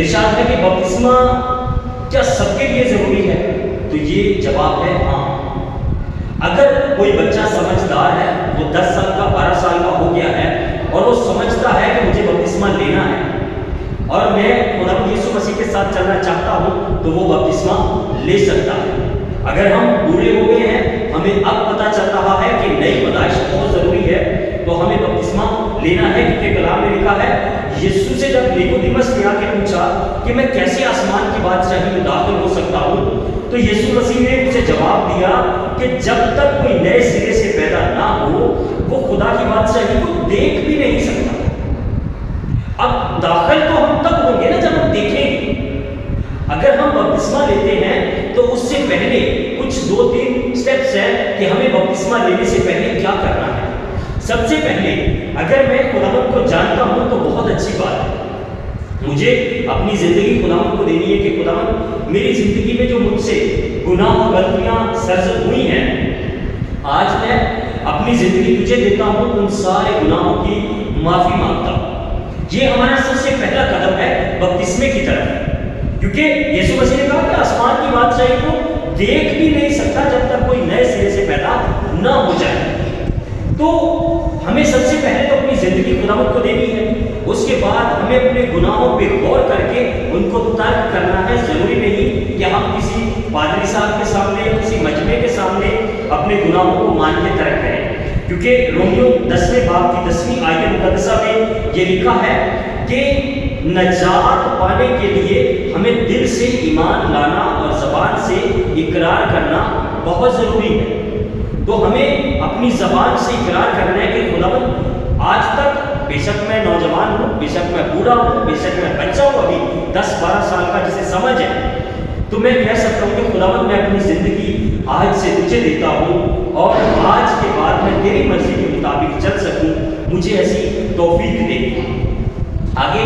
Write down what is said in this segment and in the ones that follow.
ارشاد ہے کہ بپتسمہ کیا سب کے لیے ضروری ہے؟ تو یہ جواب ہے ہاں۔ اگر کوئی بچہ سمجھدار ہے، وہ 10 سال کا 12 سال کا ہو گیا ہے اور وہ سمجھتا ہے کہ مجھے بپتسمہ لینا ہے اور میں خداوند یسوع مسیح کے ساتھ چلنا چاہتا ہوں، تو وہ بپتسمہ لے سکتا ہے۔ اگر ہم بوڑھے ہو گئے ہیں، ہمیں اب پتہ چل رہا ہے کہ نئی پیدائش بہت ضروری ہے، تو ہمیں بپتسمہ لینا ہے، کیونکہ کلام میں لکھا ہے یسوع سے جب نیکودیمس نے آ کے پوچھا کہ میں کیسے آسمان کی بادشاہی میں داخل ہو سکتا ہوں، تو یسوع مسیح نے اسے جواب دیا کہ جب تک کوئی نئے سرے سے پیدا نہ ہو، وہ خدا کی بادشاہی کو دیکھ بھی نہیں سکتا۔ اب داخل تو ہم تب ہوں گے نا جب ہم دیکھیں گے۔ اگر ہم بپتسمہ لیتے ہیں تو اس سے پہلے کچھ 2-3 سٹیپس ہیں کہ ہمیں بپتسمہ لینے سے پہلے کیا کرنا ہے۔ سب سے پہلے اگر میں خداوند کو جانتا ہوں تو بہت اچھی بات ہے، مجھے اپنی زندگی خداوند کو دینی ہے کہ خداوند میری زندگی میں جو مجھ سے گناہ و غلطیاں سرزد ہوئی ہیں، آج میں اپنی زندگی تجھے دیتا ہوں، ان سارے گناہوں کی معافی مانگتا ہوں۔ یہ ہمارا سب سے پہلا قدم ہے بپتسمے کی طرف، کیونکہ یسوع مسیح نے کہا کہ آسمان کی بادشاہی کو دیکھ بھی نہیں سکتا جب تک کوئی نئے سرے سے پیدا نہ ہو جائے۔ تو ہمیں سب سے پہلے تو اپنی زندگی خداوند کو دینی ہے، اس کے بعد ہمیں اپنے گناہوں پہ غور کر کے ان کو ترک کرنا ہے۔ ضروری نہیں کہ ہم کسی پادری صاحب کے سامنے، کسی مجمع کے سامنے اپنے گناہوں کو مان کے ترک کریں، کیونکہ رومیو 10ویں باب کی 10ویں آیت مقدسہ میں یہ لکھا ہے کہ نجات پانے کے لیے ہمیں دل سے ایمان لانا اور زبان سے اقرار کرنا بہت ضروری ہے۔ تو ہمیں اپنی زبان سے اقرار کرنا ہے کہ خداوند آج تک بے شک میں نوجوان ہوں، بے شک میں بوڑھا ہوں، بے شک میں بچہ ہوں، ابھی 10-12 سال کا جسے سمجھ ہے، تو میں کہہ سکتا ہوں کہ خداوند میں اپنی زندگی آج سے تجھے دیتا ہوں اور آج کے بعد میں تیری مرضی کے مطابق چل سکوں، مجھے ایسی توفیق دے۔ آگے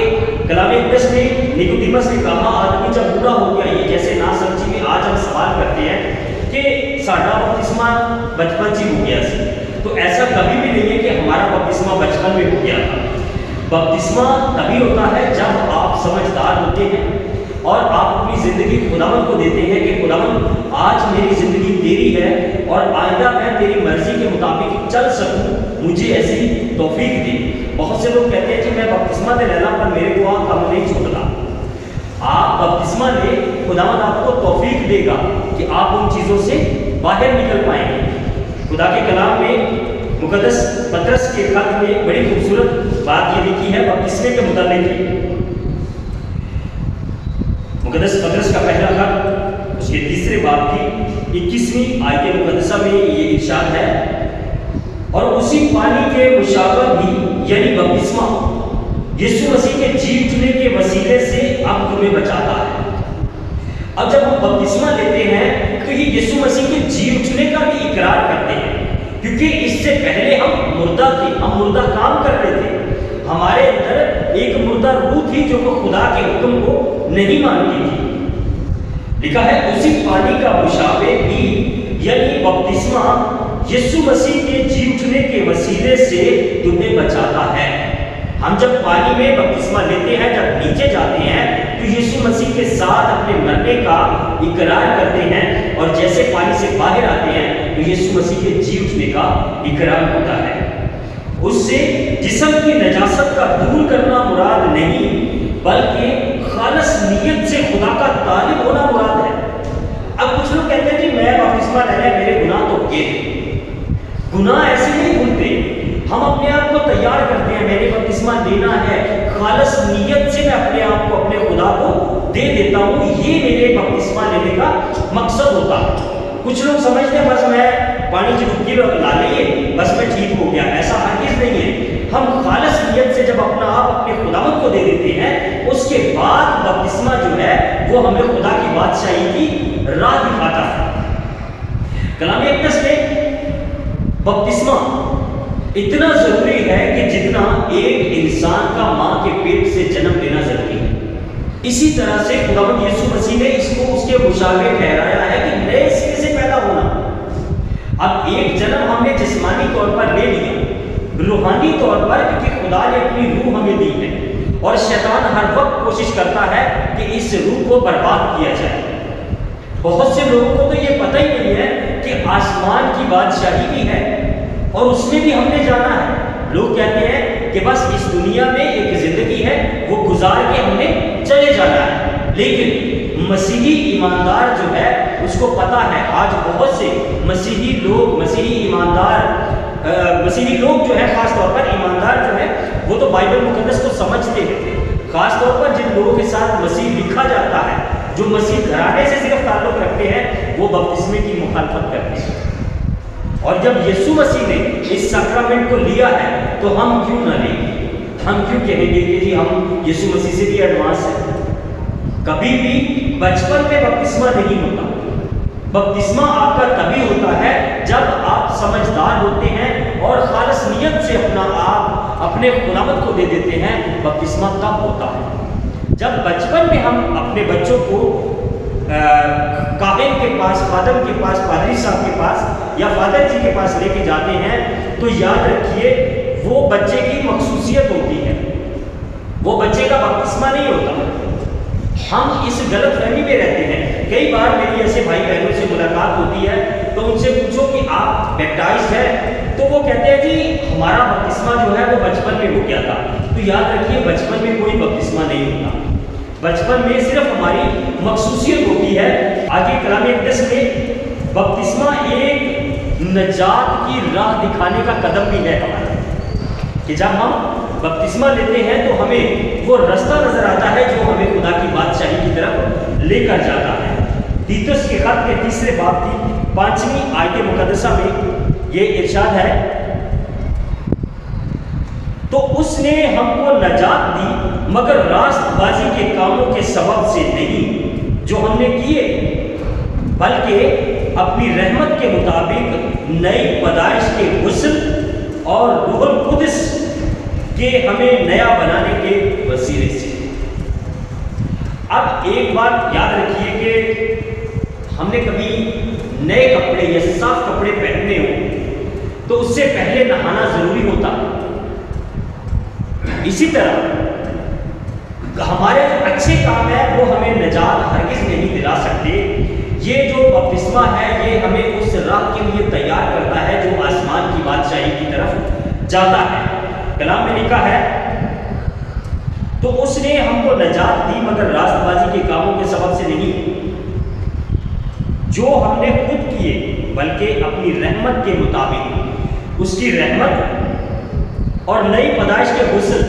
کلام مقدس میں نیکودیمس نے کہا آدمی جب بوڑھا ہو گیا، یہ جیسے نا سمجھی میں آج ہم سوال کرتے ہیں کہ ساڈا بپتسمہ بچپن سے ہو گیا سی، تو ایسا کبھی بھی نہیں ہے کہ ہمارا بپتسمہ بچپن میں ہو گیا تھا۔ بپتسمہ تبھی ہوتا ہے جب آپ سمجھدار ہوتے ہیں اور آپ اپنی زندگی خداوند کو دیتے ہیں کہ خداوند آج میری زندگی تیری ہے اور آئندہ میں تیری مرضی کے مطابق چل سکوں، مجھے ایسی توفیق دے۔ بہت سے لوگ کہتے ہیں کہ میں بپتسمہ دے لینا پر میرے کو کم نہیں چھوڑنا۔ آپ بپتسمہ لے، خداوند آپ کو توفیق دے گا کہ آپ ان چیزوں سے باہر نکل پائیں گے۔ خدا کے کلام میں مقدس پطرس کے خط میں بڑی خوبصورت بات یہ لکھی ہے بپتسمے کے متعلق۔ مقدس پطرس کا پہلا خط اس کے 3 باب کی 21ویں آیت مقدسہ میں یہ ارشاد ہے، اور اسی پانی کے مشابہ بھی یعنی بپتسمہ یسوع مسیح کے جی اٹھنے کے وسیلے سے اب تمہیں بچاتا ہے۔ اب جب ہم بپتسمہ لیتے ہیں تو یہ یسوع مسیح کے جی اٹھنے کا بھی اقرار کرتے ہیں، کیونکہ اس سے پہلے ہم مردہ تھے، ہم مردہ کام کر رہے تھے، ہمارے اندر ایک مردہ روح تھی جو کہ خدا کے حکم کو نہیں مانتی تھی۔ لکھا ہے اسی پانی کا مشابہ بھی یعنی بپتسمہ یسوع مسیح کے جی اٹھنے کے وسیلے سے تمہیں بچاتا ہے۔ ہم جب پانی میں بپتسمہ لیتے ہیں، جب نیچے جاتے ہیں تو یسوع مسیح کے ساتھ اپنے مرنے کا اقرار کرتے ہیں، اور جیسے پانی سے باہر آتے ہیں تو یسوع مسیح کے جی اٹھنے کا اقرار ہوتا ہے۔ اس سے جسم کی نجاست کا دور کرنا مراد نہیں، بلکہ خالص نیت سے خدا کا طالب ہونا مراد ہے۔ اب کچھ لوگ کہتے ہیں کہ میں بپتسمہ لینا، میرے گناہ تو کیے تھے۔ گناہ ایسے نہیں بھولتے، ہم اپنے آپ کو تیار کرتے ہیں، میں نے بپتسمہ لینا ہے، خالص نیت سے میں اپنے آپ کو اپنے خدا کو دے دیتا ہوں، یہ میرے بپتسمہ لینے کا مقصد ہوتا ہے۔ کچھ لوگ سمجھتے ہیں بس میں پانی کی ڈبکی لا لئیے بس میں ٹھیک ہو گیا، ایسا ہرگز نہیں ہے۔ ہم خالص نیت سے جب اپنا آپ اپنے خداوند کو دے دیتے ہیں، اس کے بعد بپتسمہ جو ہے وہ ہمیں خدا کی بادشاہی کی راہ دکھاتا ہے۔ کلام مقدس میں بپتسمہ اتنا ضروری ہے کہ جتنا ایک انسان کا ماں کے پیٹ سے جنم لینا ضروری ہے، اسی طرح سے خداوند یسوع مسیح نے اس کو اس کے مشابہ ٹھہرایا ہے کہ نئے سرے سے پیدا ہونا۔ اب ایک جنم ہم نے جسمانی طور پر لے لیا، روحانی طور پر کیونکہ خدا نے اپنی روح ہمیں دی ہے، اور شیطان ہر وقت کوشش کرتا ہے کہ اس روح کو برباد کیا جائے۔ بہت سے لوگوں کو تو یہ پتہ ہی نہیں ہے کہ آسمان کی بادشاہی بھی ہے اور اس میں بھی ہم نے جانا ہے۔ لوگ کہتے ہیں کہ بس اس دنیا میں ایک زندگی ہے، وہ گزار کے ہم نے چلے جانا ہے، لیکن مسیحی ایماندار جو ہے اس کو پتہ ہے۔ آج بہت سے مسیحی لوگ جو ہے، خاص طور پر ایماندار جو ہے، وہ تو بائبل مقدس کو سمجھتے ہیں۔ خاص طور پر جن لوگوں کے ساتھ مسیح لکھا جاتا ہے، جو مسیح گھرانے سے صرف تعلق رکھتے ہیں، وہ بپتسمے کی مخالفت کرتے ہیں۔ اور جب یسوع مسیح نے اس سیکرامنٹ کو لیا ہے تو ہم کیوں نہ لیں گے؟ ہم کیوں کہیں گے کہ جی ہم یسوع مسیح سے بھی ایڈوانس ہیں؟ کبھی بھی بچپن میں بپتسمہ نہیں ہوتا۔ بپتسمہ آپ کا تبھی ہوتا ہے جب آپ سمجھدار ہوتے ہیں اور خالص نیت سے اپنا آپ اپنے خداوند کو دے دیتے ہیں۔ بپتسمہ تب ہوتا ہے جب بچپن میں ہم اپنے بچوں کو کاہن کے پاس، خادم کے پاس، پادری صاحب کے پاس یا فادر جی کے پاس لے کے جاتے ہیں، تو یاد رکھیے وہ بچے کی مخصوصیت ہوتی ہے، وہ بچے کا بپتسمہ نہیں ہوتا۔ ہم اس غلط فہمی میں رہتے ہیں۔ کئی بار میری ایسے بھائی بہنوں سے ملاقات ہوتی ہے تو ان سے پوچھو کہ آپ بیپٹائزڈ ہیں، تو وہ کہتے ہیں جی ہمارا بپتسمہ جو ہے وہ بچپن میں ہو گیا تھا۔ تو یاد رکھیے بچپن میں کوئی بپتسمہ نہیں ہوتا، بچپن میں صرف ہماری مخصوصیت ہوتی ہے۔ آگے کلام مقدس میں بپتسمہ ایک نجات کی راہ دکھانے کا قدم بھی ہے ہمارا، کہ جب ہم بپتسمہ لیتے ہیں تو ہمیں وہ رستہ نظر آتا ہے جو ہمیں خدا کی بادشاہی کی طرف لے کر جاتا ہے۔ تیتس کے خط کے 3 باب کی 5ویں آیت مقدسہ میں یہ ارشاد ہے، تو اس نے ہم کو نجات دی مگر راست بازی کے کاموں کے سبب سے نہیں جو ہم نے کیے، بلکہ اپنی رحمت کے مطابق نئی پیدائش کے غسل اور روح القدس کے ہمیں نیا بنانے کے وسیلے سے۔ اب ایک بات یاد رکھیے کہ ہم نے کبھی نئے کپڑے یا صاف کپڑے پہننے ہوں تو اس سے پہلے نہانا ضروری ہوتا۔ اسی طرح ہمارے جو اچھے کام ہیں وہ ہمیں نجات ہرگز نہیں دلا سکتے۔ یہ جو بپتسمہ ہے یہ ہمیں اس راہ کے لیے تیار کرتا ہے جو آسمان کی بادشاہی کی طرف جاتا ہے۔ کلام میں لکھا ہے، تو اس نے ہم کو نجات دی مگر راست بازی کے کاموں کے سبب سے نہیں جو ہم نے خود کیے، بلکہ اپنی رحمت کے مطابق۔ اس کی رحمت اور نئی پیدائش کے غسل۔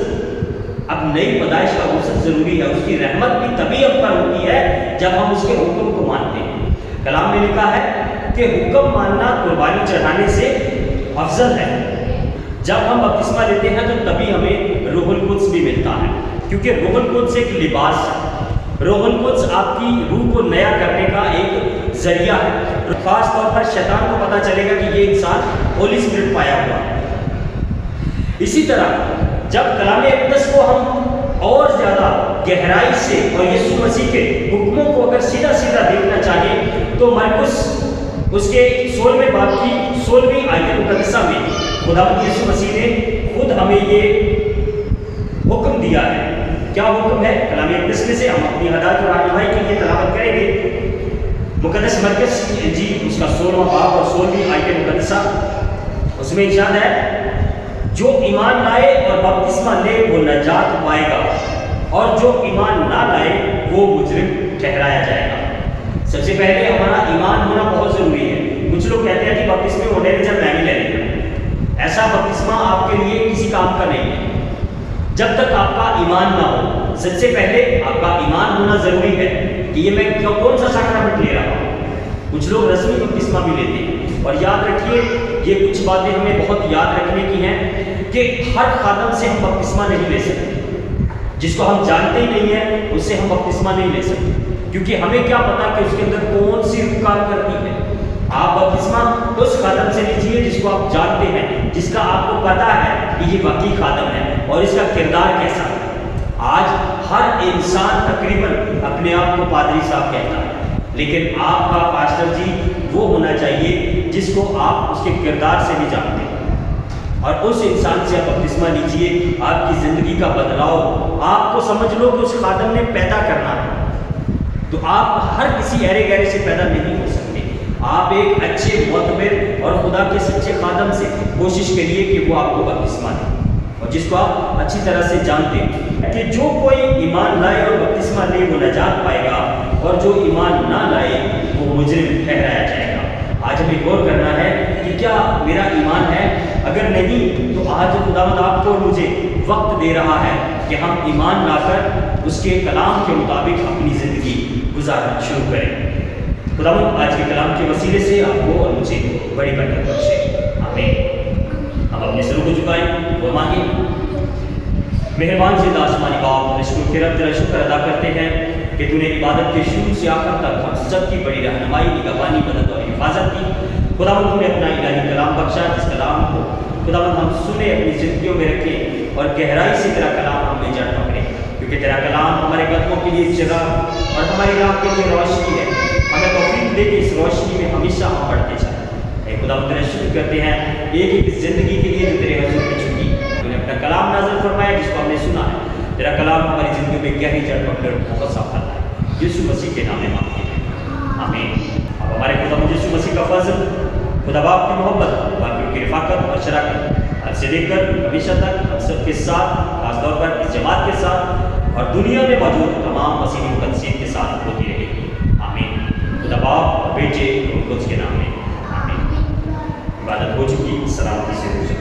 اب نئی پیدائش کا غسل ضروری ہے، اس کی رحمت بھی تبھی ہم پر ہوتی ہے جب ہم اس کے حکم کو مانتے ہیں۔ کلام میں لکھا ہے کہ حکم ماننا قربانی چڑھانے سے افضل ہے۔ جب ہم بپتسمہ لیتے ہیں تو تبھی ہمیں روح القدس بھی ملتا ہے، کیونکہ روح القدس ایک لباس ہے۔ روح القدس آپ کی روح کو نیا کرنے کا ایک ذریعہ ہے۔ خاص طور پر شیطان کو پتہ چلے گا کہ یہ انسان ہولی اسپرٹ پایا ہوا ہے۔ اسی طرح جب کلام مقدس کو ہم اور زیادہ گہرائی سے اور یسوع مسیح کے حکموں کو اگر سیدھا سیدھا دیکھنا چاہیں تو مرکز اس کے 16ویں باب کی 16ویں آیت مقدسہ میں خداوند یسوع مسیح نے خود ہمیں یہ حکم دیا ہے۔ کیا حکم ہے؟ کلام مقدس میں سے ہم اپنی ہدایت اور رہنمائی کے لیے تلاوت کریں گے۔ مقدس مرکز جی اس کا 16واں باب اور 16ویں آیت مقدسہ، اس میں ارشاد ہے، جو ایمان لائے اور بپتسمہ لے وہ نجات پائے گا، اور جو ایمان نہ لائے وہ مجرم ٹھہرایا جائے گا۔ سب سے پہلے ہمارا ایمان ہونا بہت ضروری ہے۔ کچھ لوگ کہتے ہیں کہ بپتسمے ہونے میں جب میں بھی لے لیں، ایسا بپتسمہ آپ کے لیے کسی کام کا نہیں ہے جب تک آپ کا ایمان نہ ہو۔ سب سے پہلے آپ کا ایمان ہونا ضروری ہے کہ یہ میں کون سا ساکرامنٹ لے رہا ہوں۔ کچھ لوگ رسمی بپتسمہ بھی لیتے ہیں، اور یاد رکھیے یہ کچھ باتیں ہمیں بہت یاد رکھنے کی ہیں کہ ہر خادم سے ہم بپتسمہ نہیں لے سکتے۔ جس کو ہم جانتے ہی نہیں ہیں اس سے ہم بپتسمہ نہیں لے سکتے، کیونکہ ہمیں کیا پتا کہ اس کے اندر کون سی روح کام کرتی ہے۔ آپ بپتسمہ اس خادم سے لیجیے جس کو آپ جانتے ہیں، جس کا آپ کو پتا ہے کہ یہ واقعی خادم ہے اور اس کا کردار کیسا ہے۔ آج ہر انسان تقریباً اپنے آپ کو پادری صاحب کہتا ہے، لیکن آپ کا پاسٹر جی وہ ہونا چاہیے جس کو آپ اس کے کردار سے بھی جانتے ہیں۔ اور اس انسان سے آپ بپتسمہ لیجئے، آپ کی زندگی کا بدلاؤ، آپ کو سمجھ لو کہ اس خادم نے پیدا کرنا ہے، تو آپ ہر کسی ایرے گہرے سے پیدا نہیں ہو سکتے۔ آپ ایک اچھے معتبر اور خدا کے سچے خادم سے کوشش کریے کہ وہ آپ کو بپتسمہ دے، اور جس کو آپ اچھی طرح سے جانتے ہیں کہ جو کوئی ایمان لائے اور بپتسمہ لے وہ نجات پائے گا، اور جو ایمان نہ لائے وہ مجرم ٹھہرایا جائے گا۔ آج ہمیں غور کرنا ہے کہ کیا میرا ایمان ہے؟ اگر نہیں تو آج خداوند آپ کو اور مجھے وقت دے رہا ہے کہ ہم ایمان لا کر اس کے کلام کے مطابق اپنی زندگی گزارنا شروع کریں۔ خداوند آج کے کلام کے وسیلے سے آپ کو اور مجھے بڑی برکت بخشے، آمین۔ ہم اپنے سروں کو جھکائیں اور مانگیں۔ مہربان زندہ آسمانی باپ، ہم اس کو تیرا شکر ادا کرتے ہیں کہ تو نے عبادت کے شروع سے آخر تک ہم سب کی بڑی رہنمائی، نگہبانی، مدد اور حفاظت کی۔ خداوند تو نے اپنا الہی کلام بخشا، جس کلام کو خداوند ہم سنے، اپنی زندگیوں میں رکھیں اور گہرائی سے تیرا کلام ہم میں جڑ پکڑے، کیونکہ تیرا کلام ہمارے قدموں کے لیے چراغ اور ہماری راہ کے لیے روشنی ہے۔ ہمیں توفیق دے کہ اس روشنی میں ہمیشہ ہم بڑھتے جائیں۔ اے خداوند تیرا شکر کرتے ہیں ایک زندگی کے لیے جو تیرے حضور میں چھٹی، تو نے اپنا کلام نازل فرمایا جس کو ہم نے سنا ہے۔ تیرا کلام ہماری زندگی میں گہری جڑ پکڑ بہت سا پھل ہے۔ یسوع مسیح کے نام میں مانگتے ہیں، آمین۔ اب ہمارے خدا یسوع مسیح کا فضل، خدا باپ کی محبت، باقیوں کی رفاقت اور شراکت آج سے لے کر ہمیشہ تک ہم سب کے ساتھ، خاص طور پر اس جماعت کے ساتھ اور دنیا میں موجود تمام مسیحی مقدسین کے ساتھ ہوتی رہے گی، آمین۔ خدا باپ اور بیٹے اور قدس کے نام میں آمین۔ عبادت ہو چکی، سلامتی سے